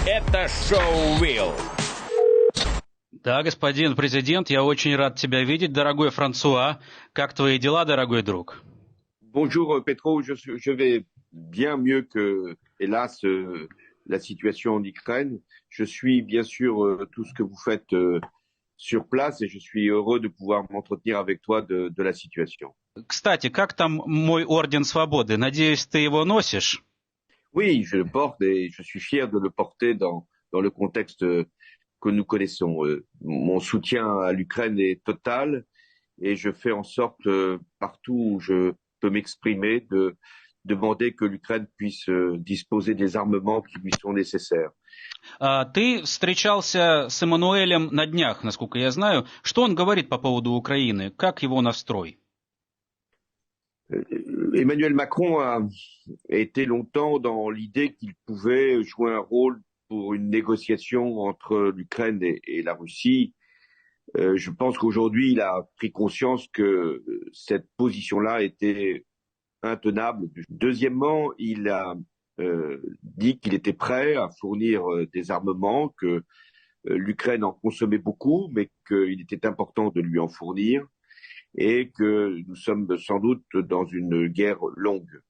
Это шоу Will. Да, господин президент, я очень рад тебя видеть, дорогой Франсуа. Как твои дела, дорогой друг? Bonjour Petro, je vais bien mieux que, hélas, la situation en Ukraine. Je suis bien sûr tout ce que vous faites sur place et je suis heureux de pouvoir m'entretenir avec toi de la situation. Кстати, как там мой орден свободы? Надеюсь, ты его носишь? Oui, je le porte et je suis fier de le porter dans le contexte que nous connaissons. Mon soutien à l'Ukraine est total et je fais en sorte, partout où je peux m'exprimer, de demander que l'Ukraine puisse disposer des armements qui lui sont nécessaires. Ты встречался с Эммануэлем на днях, насколько я знаю. Что он говорит по поводу Украины? Как его настрой? Emmanuel Macron a été longtemps dans l'idée qu'il pouvait jouer un rôle pour une négociation entre l'Ukraine et la Russie. Je pense qu'aujourd'hui, il a pris conscience que cette position-là était intenable. Deuxièmement, il a dit qu'il était prêt à fournir des armements, que l'Ukraine en consommait beaucoup, mais qu'il était important de lui en fournir et que nous sommes sans doute dans une guerre longue.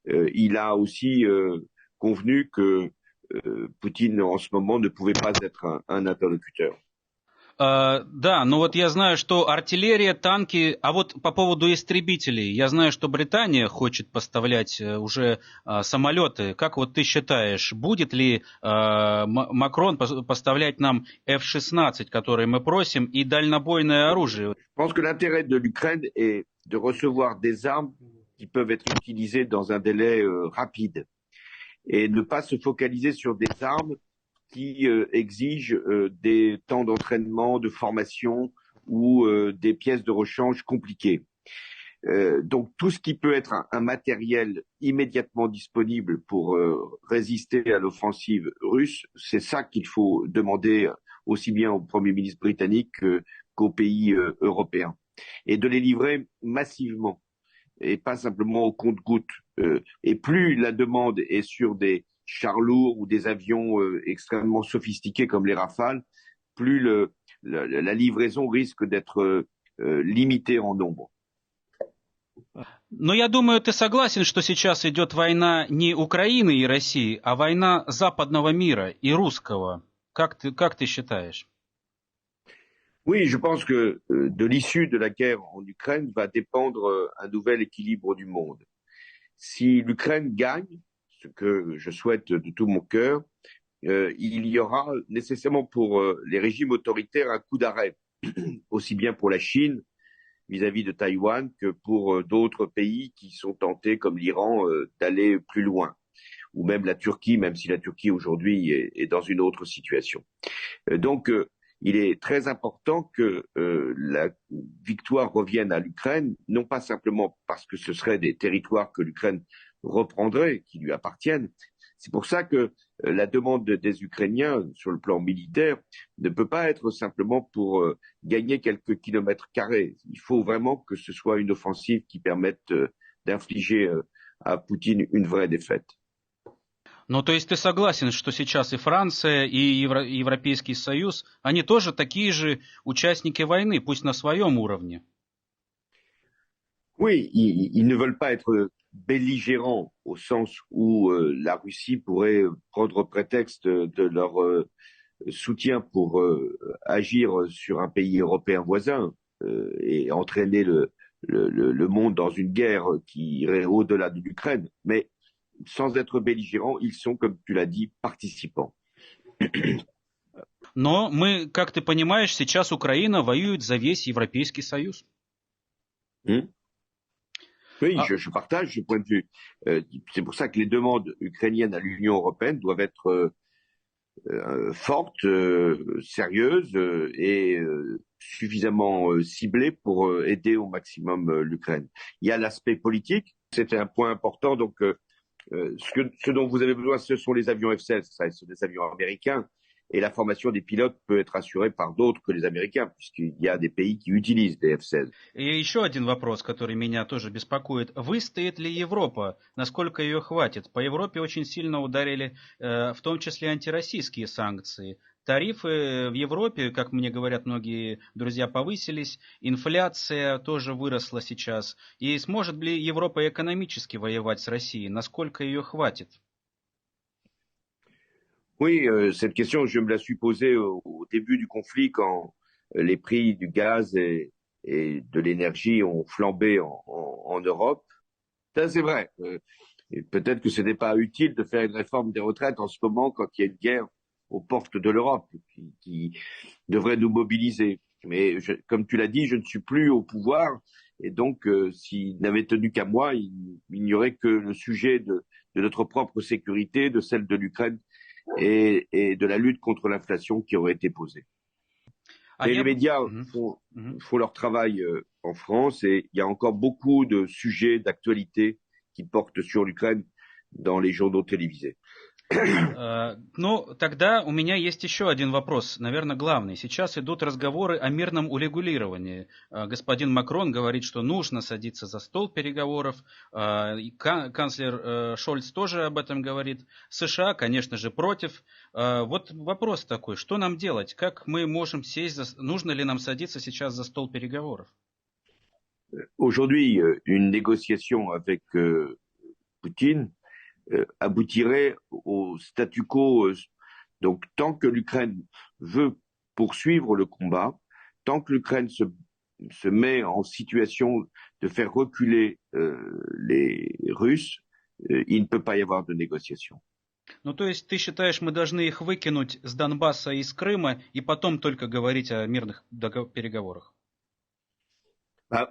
Il a aussi convenu que Poutine en ce moment ne pouvait pas être un interlocuteur. Да, но вот я знаю, что артиллерия, танки, а вот по поводу истребителей, я знаю, что Британия хочет поставлять уже самолеты. Как вот ты считаешь, будет ли Макрон поставлять нам F-16, которые мы просим, и дальнобойное оружие? Je pense que l'intérêt de l'Ukraine est de recevoir des armes qui peuvent être utilisées dans un délai rapide et ne pas se focaliser sur des armes qui exigent des temps d'entraînement, de formation ou des pièces de rechange compliquées. Donc tout ce qui peut être un matériel immédiatement disponible pour résister à l'offensive russe, c'est ça qu'il faut demander aussi bien au Premier ministre britannique qu'aux pays européens. Et de les livrer massivement et pas simplement au compte-gouttes. Et plus la demande est sur des chars lourds ou des avions extrêmement sophistiqués comme les Rafales, plus la livraison risque d'être limitée en nombre. Но я думаю, ты согласен, что сейчас идет война не Украины и России, а война западного мира и русского. Как ты считаешь? Oui, je pense que de l'issue de la guerre en Ukraine va dépendre un nouvel équilibre du monde. Si l'Ukraine gagne, ce que je souhaite de tout mon cœur, il y aura nécessairement pour les régimes autoritaires un coup d'arrêt, aussi bien pour la Chine vis-à-vis de Taïwan que pour d'autres pays qui sont tentés, comme l'Iran, d'aller plus loin, ou même la Turquie, même si la Turquie aujourd'hui est dans une autre situation. Donc, il est très important que la victoire revienne à l'Ukraine, non pas simplement parce que ce seraient des territoires que l'Ukraine reprendrait, qui lui appartiennent. C'est pour ça que la demande des Ukrainiens sur le plan militaire ne peut pas être simplement pour gagner quelques kilomètres carrés. Il faut vraiment que ce soit une offensive qui permette d'infliger à Poutine une vraie défaite. Ну, то есть ты согласен, что сейчас и Франция, и Европейский Союз, они тоже такие же участники войны, пусть на своем уровне? Oui, ils ne veulent pas être belligérants au sens où la Russie pourrait prendre prétexte de leur soutien pour agir sur un pays européen voisin et entraîner le monde dans une guerre qui irait au-delà de l'Ukraine. Mais sans être belligérants, ils sont, comme tu l'as dit, participants. Но мы, как ты понимаешь, сейчас Украина воюет за весь Европейский Союз. Oui, je partage ce point de vue. C'est pour ça que les demandes ukrainiennes à l'Union européenne doivent être fortes, sérieuses et suffisamment ciblées pour aider au maximum l'Ukraine. Il y a l'aspect politique, c'était un point important. Donc, ce dont vous avez besoin, ce sont les avions F-16, ce sont des avions américains. et la formation des pilotes peut être assurée par d'autres que les Américains, puisqu'il y a des pays qui utilisent des F-16. И еще один вопрос, который меня тоже беспокоит. Выстоит ли Европа? Насколько ее хватит? По Европе очень сильно ударили, в том числе антироссийские санкции. Тарифы в Европе, как мне говорят многие друзья, повысились. Инфляция тоже выросла сейчас. И сможет ли Европа экономически воевать с Россией? Насколько ее хватит? Oui, cette question, je me la suis posée au début du conflit quand les prix du gaz et de l'énergie ont flambé en Europe. Ça, c'est vrai. Et peut-être que ce n'est pas utile de faire une réforme des retraites en ce moment quand il y a une guerre aux portes de l'Europe qui devrait nous mobiliser. Mais comme tu l'as dit, je ne suis plus au pouvoir et donc s'il n'avait tenu qu'à moi, il n'y aurait que le sujet de notre propre sécurité, de celle de l'Ukraine et de la lutte contre l'inflation qui aurait été posée. Mais les médias font leur travail en France et il y a encore beaucoup de sujets d'actualité qui portent sur l'Ukraine dans les journaux télévisés. Ну, тогда у меня есть еще один вопрос, наверное, главный. Сейчас идут разговоры о мирном урегулировании. Господин Макрон говорит, что нужно садиться за стол переговоров. Канцлер Шольц тоже об этом говорит. США, конечно же, против. Вот вопрос такой, что нам делать? Как мы можем сесть, нужно ли нам садиться сейчас за стол переговоров? Aujourd'hui, une négociation avec Poutine aboutirait au statu quo. Donc, tant que l'Ukraine veut poursuivre le combat, tant que l'Ukraine se met en situation de faire reculer les Russes, il ne peut pas y avoir de négociation. Ну, то есть ты считаешь, мы должны их выкинуть с Донбасса и с Крыма и потом только говорить о мирных переговорах?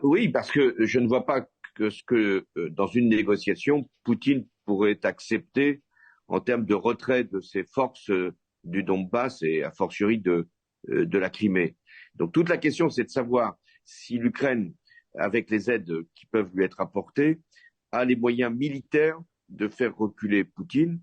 Oui, parce que je ne vois pas ce que dans une négociation, Poutine pourrait accepter en termes de retrait de ses forces du Donbass et a fortiori de la Crimée. Donc toute la question, c'est de savoir si l'Ukraine, avec les aides qui peuvent lui être apportées, a les moyens militaires de faire reculer Poutine.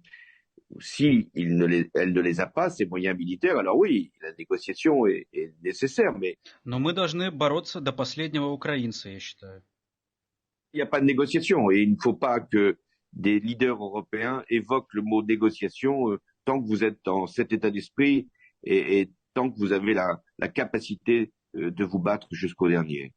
Si elle ne les a pas, ces moyens militaires, alors oui, la négociation est nécessaire, mais... Но мы должны бороться до последнего украинца, я считаю. Il n'y a pas de négociation et il ne faut pas que des leaders européens évoquent le mot négociation tant que vous êtes dans cet état d'esprit et tant que vous avez la capacité de vous battre jusqu'au dernier.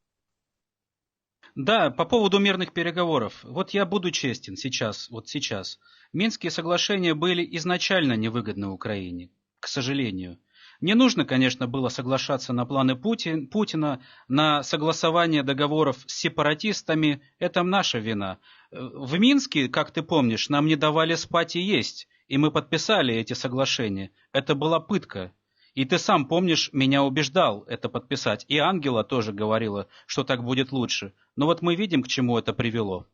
Да, по поводу мирных переговоров. Вот я буду честен сейчас, вот сейчас. Минские соглашения были изначально невыгодны Украине, к сожалению. Не нужно, конечно, было соглашаться на планы Путина, на согласование договоров с сепаратистами. Это наша вина. В Минске, как ты помнишь, нам не давали спать и есть, и мы подписали эти соглашения. Это была пытка. И ты сам помнишь, меня убеждал это подписать. И Ангела тоже говорила, что так будет лучше. Но вот мы видим, к чему это привело.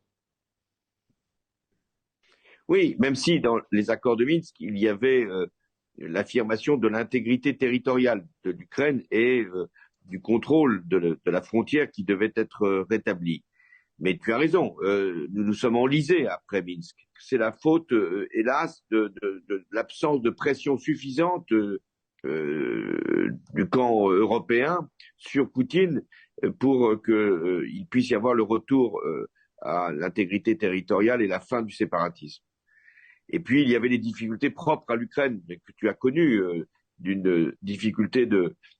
Oui, même si dans les accords de Minsk, il y avait l'affirmation de l'intégrité territoriale de l'Ukraine et du contrôle de la frontière qui devait être rétabli. Mais tu as raison, nous nous sommes enlisés après Minsk. C'est la faute, hélas, de l'absence de pression suffisante du camp européen sur Poutine pour qu'il puisse y avoir le retour à l'intégrité territoriale et la fin du séparatisme. Et puis, il y avait des difficultés propres à l'Ukraine que tu as connues, d'une difficulté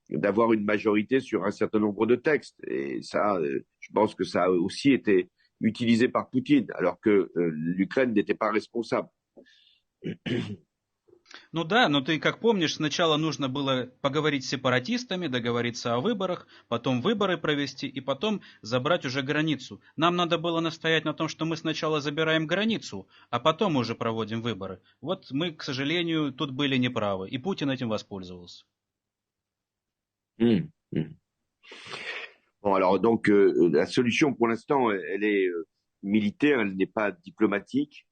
d'avoir une majorité sur un certain nombre de textes. Et ça, je pense que ça a aussi été utilisé par Poutine, alors que l'Ukraine n'était pas responsable. Ну да, но ты как помнишь, сначала нужно было поговорить с сепаратистами, договориться о выборах, потом выборы провести и потом забрать уже границу. Нам надо было настоять на том, что мы сначала забираем границу, а потом уже проводим выборы. Вот мы, к сожалению, тут были неправы, и Путин этим воспользовался. Bon, alors donc la solution pour l'instant, elle est militaire, elle n'est pas diplomatique.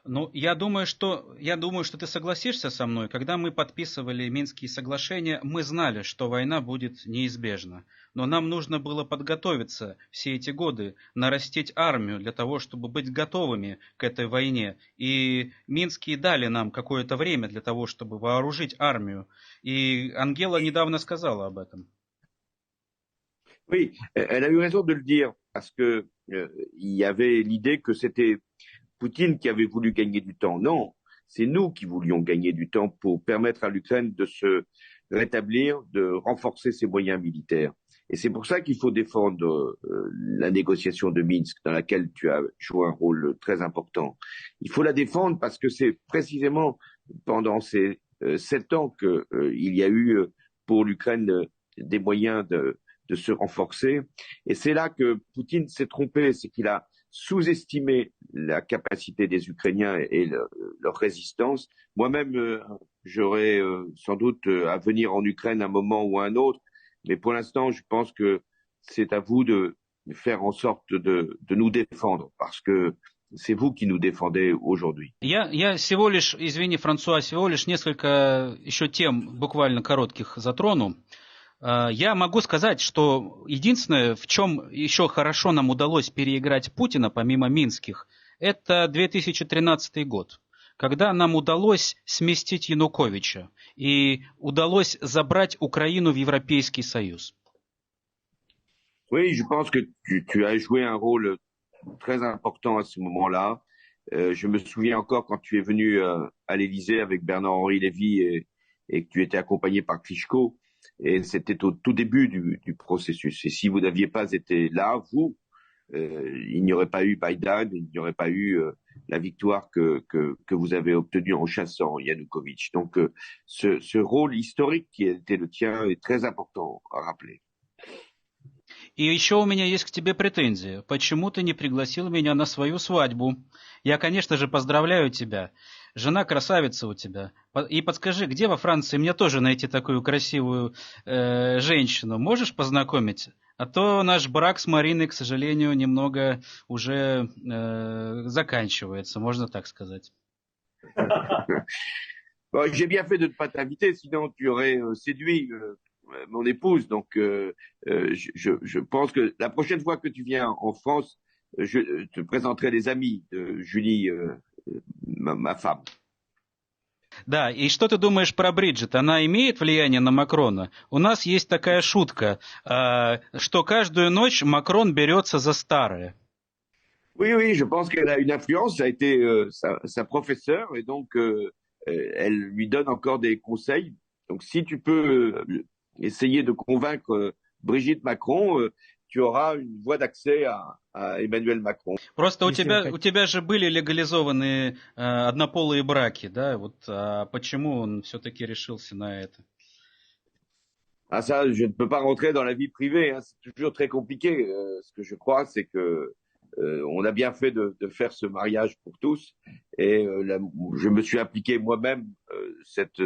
Ну, я думаю, что ты согласишься со мной. Когда мы подписывали Минские соглашения, мы знали, что война будет неизбежна. Но нам нужно было подготовиться все эти годы, нарастить армию для того, чтобы быть готовыми к этой войне. И Минские дали нам какое-то время для того, чтобы вооружить армию. И Ангела недавно сказала об этом. Oui, elle a eu raison de le dire parce que il y avait l'idée que c'était Poutine qui avait voulu gagner du temps. Non, c'est nous qui voulions gagner du temps pour permettre à l'Ukraine de se rétablir, de renforcer ses moyens militaires. Et c'est pour ça qu'il faut défendre la négociation de Minsk, dans laquelle tu as joué un rôle très important. Il faut la défendre parce que c'est précisément pendant ces 7 ans qu'il y a eu pour l'Ukraine des moyens de se renforcer. Et c'est là que Poutine s'est trompé, c'est qu'il a sous-estimé la capacité des Ukrainiens et leur résistance. Moi-même, j'aurais sans doute à venir en Ukraine un moment ou un autre, mais pour l'instant, je pense que c'est à vous de faire en sorte de nous défendre, parce que c'est vous qui nous défendez aujourd'hui. Я всего лишь, извини, Франсуа, всего лишь несколько еще тем буквально коротких затрону. Я могу сказать, что единственное, в чем еще хорошо нам удалось переиграть Путина, помимо минских, это 2013 год, когда нам удалось сместить Януковича и удалось забрать Украину в Европейский Союз. Oui, je pense que tu as joué un rôle très important à ce moment-là. Je me souviens encore quand tu es venu à l'Élysée avec Bernard-Henri Lévy et que tu étais accompagné par Klitschko. Et c'était au tout début du processus. Et si vous n'aviez pas été là, il n'y aurait pas eu Biden, il n'y aurait pas eu la victoire que vous avez obtenue en chassant Yanukovych. Donc ce rôle historique qui a été le tien est très important à rappeler. И еще у меня есть к тебе претензия. Почему ты не пригласил меня на свою свадьбу? Я, конечно же, поздравляю тебя. Жена красавица у тебя. И подскажи, где во Франции мне тоже найти такую красивую женщину? Можешь познакомить? А то наш брак с Мариной, к сожалению, немного уже заканчивается, можно так сказать. Bon, j'ai bien fait de ne pas t'inviter, sinon tu aurais séduit mon épouse. Donc, je pense que la prochaine fois que tu viens en France, je te présenterai les amis de Julie, ma femme. Да, и что ты думаешь про Бриджит? Она имеет влияние на Макрона? У нас есть такая шутка, что каждую ночь Макрон берется за старое. Oui, oui, je pense qu'elle a une influence. Ça a été sa professeure et donc elle lui donne encore des conseils. Donc, si tu peux essayer de convaincre Brigitte Macron, tu auras une voie d'accès à Emmanuel Macron. Просто у тебя же были легализованные однополые браки, да? Вот почему он все-таки решился на это? Ah, ça, je ne peux pas rentrer dans la vie privée, hein. C'est toujours très compliqué. Ce que je crois, c'est que on a bien fait de faire ce mariage pour tous. Et je me suis appliqué moi-même cette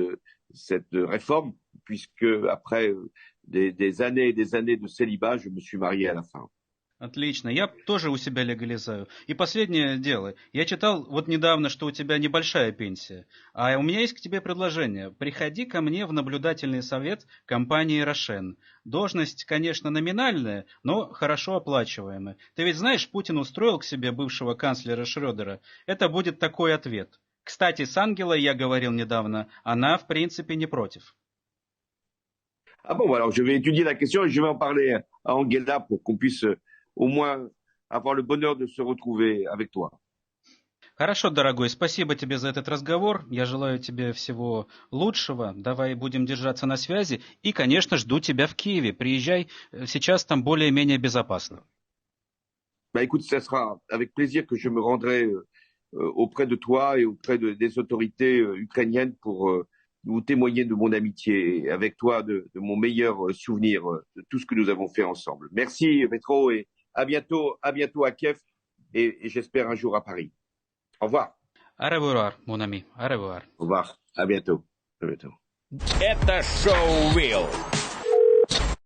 réforme, puisque après des années et des années de célibat, je me suis marié à la fin. Отлично. Я тоже у себя легализую. И последнее дело. Я читал вот недавно, что у тебя небольшая пенсия. А у меня есть к тебе предложение. Приходи ко мне в наблюдательный совет компании «Рошен». Должность, конечно, номинальная, но хорошо оплачиваемая. Ты ведь знаешь, Путин устроил к себе бывшего канцлера Шрёдера. Это будет такой ответ. Кстати, с Ангелой я говорил недавно. Она, в принципе, не против. Ah bon, alors je vais étudier la question et je vais en parler à Angela pour qu'on puisse au moins avoir le bonheur de se retrouver avec toi. Хорошо, дорогой, спасибо тебе за этот разговор. Я желаю тебе всего лучшего. Давай будем держаться на связи. И, конечно, жду тебя в Киеве. Приезжай, сейчас там более-менее безопасно. Bah écoute, ça sera avec plaisir que je me rendrai auprès de toi et auprès des autorités ukrainiennes pour vous témoigner de mon amitié et avec toi de mon meilleur souvenir de tout ce que nous avons fait ensemble. Merci Petro et à bientôt à Kiev et j'espère un jour à Paris. Au revoir. Au revoir, mon ami. Au revoir. Au revoir. À bientôt. À bientôt. Это шоу Real.